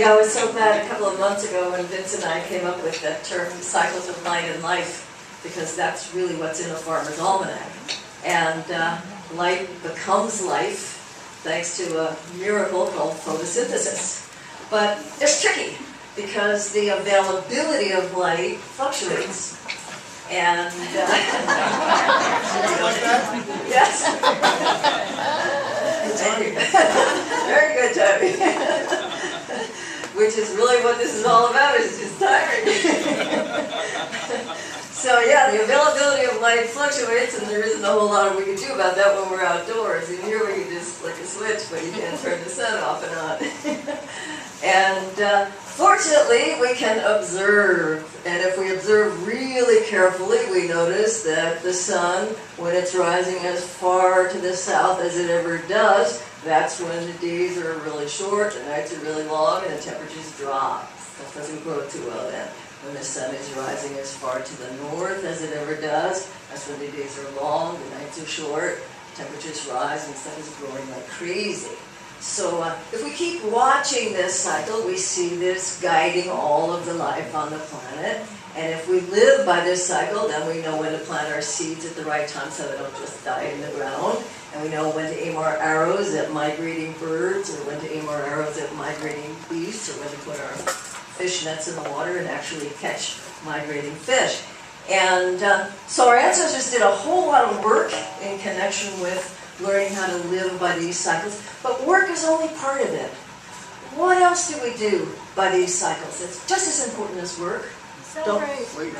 Yeah, I was so glad a couple of months ago when Vince and I came up with that term, cycles of light and life, because that's really what's in a farmer's almanac. And light becomes life thanks to a miracle called photosynthesis. But it's tricky because the availability of light fluctuates. And yes. Very good, Toby. Which is really what this is all about, is just timing. So yeah, the availability of light fluctuates, and there isn't a whole lot we can do about that when we're outdoors. And here we can just flick a switch, but you can't turn the sun off and on. And fortunately, we can observe. And if we observe really carefully, we notice that the sun, when it's rising as far to the south as it ever does, that's when the days are really short, the nights are really long, and the temperatures drop. That doesn't go too well then. When the sun is rising as far to the north as it ever does, that's when the days are long, the nights are short, temperatures rise, and stuff is growing like crazy. So if we keep watching this cycle, we see this guiding all of the life on the planet. And if we live by this cycle, then we know when to plant our seeds at the right time so they don't just die in the ground. And we know when to aim our arrows at migrating birds, or when to aim our arrows at migrating beasts, or when to put our fish nets in the water and actually catch migrating fish. And so our ancestors did a whole lot of work in connection with learning how to live by these cycles. But work is only part of it. What else do we do by these cycles? It's just as important as work.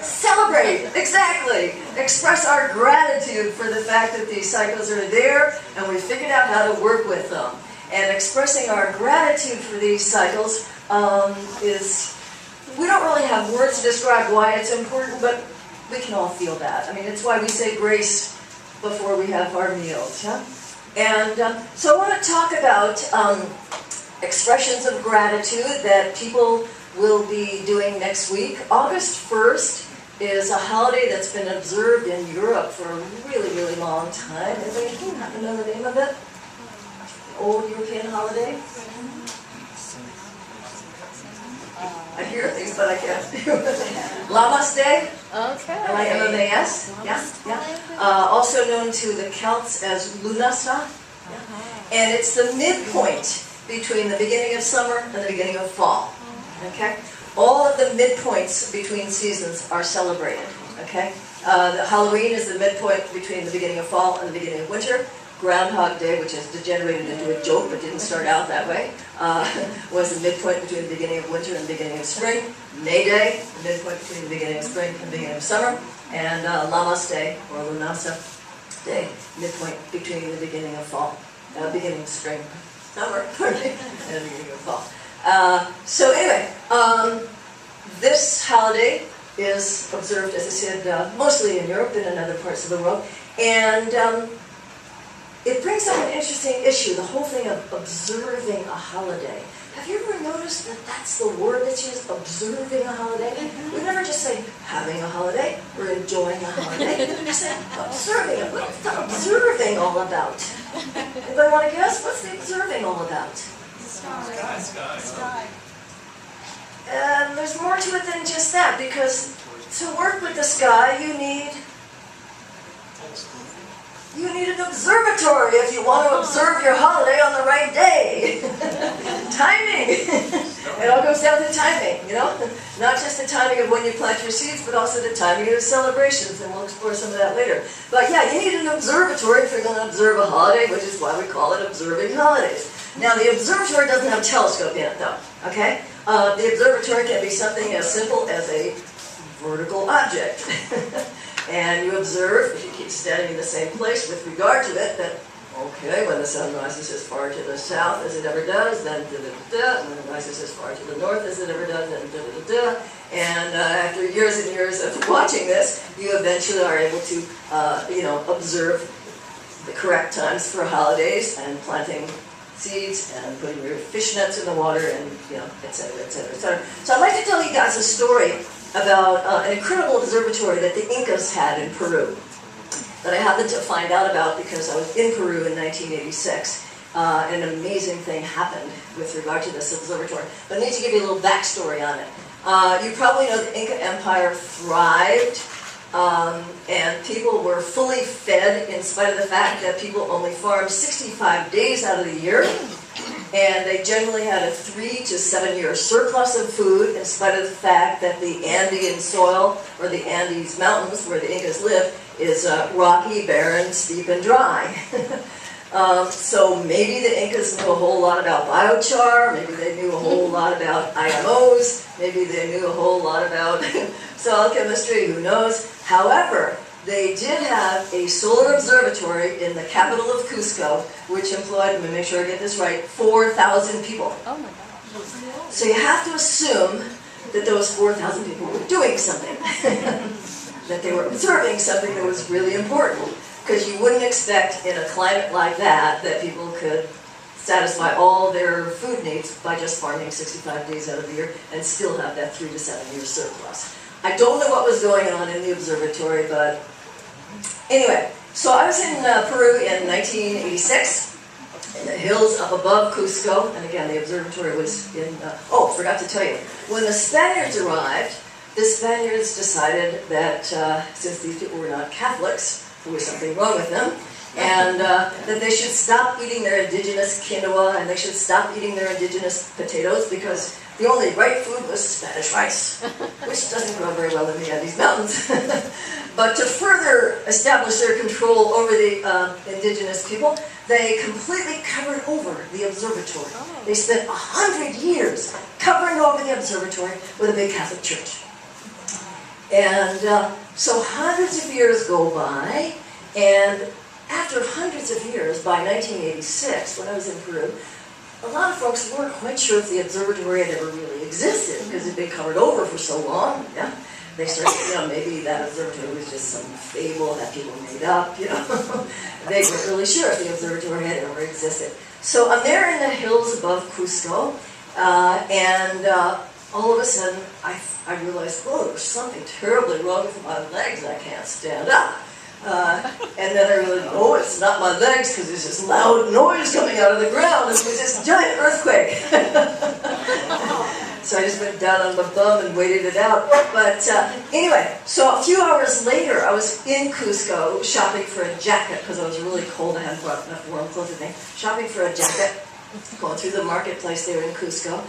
Celebrate, exactly. Express our gratitude for the fact that these cycles are there and we figured out how to work with them. And expressing our gratitude for these cycles is, we don't really have words to describe why it's important, but we can all feel that. I mean, it's why we say grace before we have our meals. Huh? And so I want to talk about expressions of gratitude that people will be doing next week. August 1st is a holiday that's been observed in Europe for a really, really long time. Anybody happen to know the name of it? Old European holiday? I hear things, but I can't do it. Lammas Day? Okay. L-I-M-M-A-S? Yeah, yeah. Also known to the Celts as Lunasa. Yeah. And it's the midpoint between the beginning of summer and the beginning of fall. Okay? All of the midpoints between seasons are celebrated. Okay? The Halloween is the midpoint between the beginning of fall and the beginning of winter. Groundhog Day, which has degenerated into a joke but didn't start out that way, was the midpoint between the beginning of winter and the beginning of spring. May Day, the midpoint between the beginning of spring and the beginning of summer. And Lammas Day, or Lunasa Day, midpoint between the beginning of fall, beginning of spring, summer, and the beginning of fall. So anyway, this holiday is observed, as I said, mostly in Europe and in other parts of the world. And it brings up an interesting issue, the whole thing of observing a holiday. Have you ever noticed that that's the word that's used, observing a holiday? We never just say having a holiday or enjoying a holiday. We say observing it. What's the observing all about? Anybody want to guess? What's the observing all about? Sky. There's more to it than just that, because to work with the sky, you need an observatory if you want to observe your holiday on the right day. Timing. It all goes down to timing, you know? Not just the timing of when you plant your seeds, but also the timing of the celebrations, and we'll explore some of that later. But yeah, you need an observatory if you're going to observe a holiday, which is why we call it observing holidays. Now, the observatory doesn't have a telescope in it, though, okay? The observatory can be something as simple as a vertical object. And you observe, if you keep standing in the same place with regard to it, that, okay, when the sun rises as far to the south as it ever does, then da-da-da-da, when it rises as far to the north as it ever does, then da-da-da-da. And after years and years of watching this, you eventually are able to, observe the correct times for holidays and planting seeds and putting your fish nets in the water and, et cetera, et cetera, et cetera. So I'd like to tell you guys a story about an incredible observatory that the Incas had in Peru that I happened to find out about because I was in Peru in 1986. an amazing thing happened with regard to this observatory. But I need to give you a little backstory on it. You probably know the Inca Empire thrived, and people were fully fed in spite of the fact that people only farmed 65 days out of the year. And they generally had a 3 to 7 year surplus of food in spite of the fact that the Andean soil, or the Andes Mountains where the Incas lived, is rocky, barren, steep, and dry. So maybe the Incas knew a whole lot about biochar, maybe they knew a whole lot about IMOs, maybe they knew a whole lot about soil chemistry, who knows. However, they did have a solar observatory in the capital of Cusco, which employed, let me make sure I get this right, 4,000 people. Oh my gosh. So you have to assume that those 4,000 people were doing something, that they were observing something that was really important, because you wouldn't expect in a climate like that that people could satisfy all their food needs by just farming 65 days out of the year and still have that 3 to 7 year surplus. I don't know what was going on in the observatory, but anyway, so I was in Peru in 1986, in the hills up above Cusco, and again, the observatory was in, oh, forgot to tell you, when the Spaniards arrived, the Spaniards decided that since these people were not Catholics, there was something wrong with them, and that they should stop eating their indigenous quinoa, and they should stop eating their indigenous potatoes, because the only right food was Spanish rice, which doesn't grow very well in the Andes Mountains. But to further establish their control over the indigenous people, they completely covered over the observatory. They spent 100 years covering over the observatory with a big Catholic church. And so hundreds of years go by, and after hundreds of years, by 1986, when I was in Peru, a lot of folks weren't quite sure if the observatory had ever really existed, because it had been covered over for so long. Yeah? They started, maybe that observatory was just some fable that people made up, They weren't really sure if the observatory had ever existed. So I'm there in the hills above Cusco, and all of a sudden I realized, whoa, there's something terribly wrong with my legs. I can't stand up. And then I realized, oh, it's not my legs, because there's this loud noise coming out of the ground. It was this giant earthquake. So I just went down on my bum and waited it out. But anyway, so a few hours later, I was in Cusco shopping for a jacket, because I was really cold. I hadn't brought enough warm clothes with me. Shopping for a jacket, going through the marketplace there in Cusco.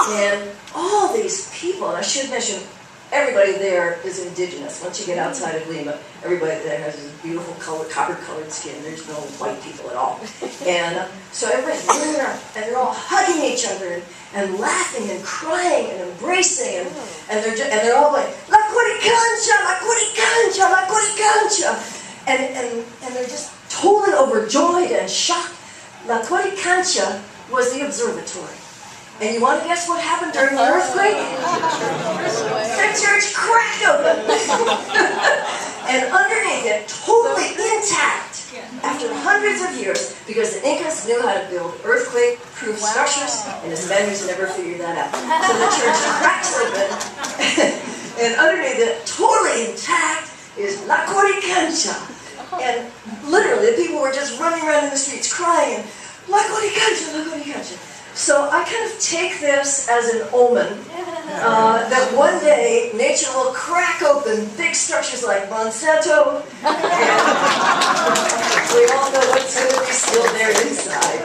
And all these people, and I should mention, everybody there is indigenous. Once you get outside of Lima, everybody there has this beautiful copper-colored skin. There's no white people at all. And so everybody's running around, and they're all hugging each other, and laughing, and crying, and embracing, and they're all like, La Curicancha, La Curicancha, La Curicancha! And they're just totally overjoyed and shocked. La Curicancha was the observatory. And you want to guess what happened during the earthquake? The church cracked open. And underneath it, totally intact, after hundreds of years, because the Incas knew how to build earthquake-proof structures, and the Spaniards never figured that out. So the church cracks open, and underneath it, totally intact, is La Coricancha. And literally, the people were just running around in the streets crying, and La Coricancha, La Coricancha. So I kind of take this as an omen that one day nature will crack open big structures like Monsanto, and we all know what's going to be still there inside.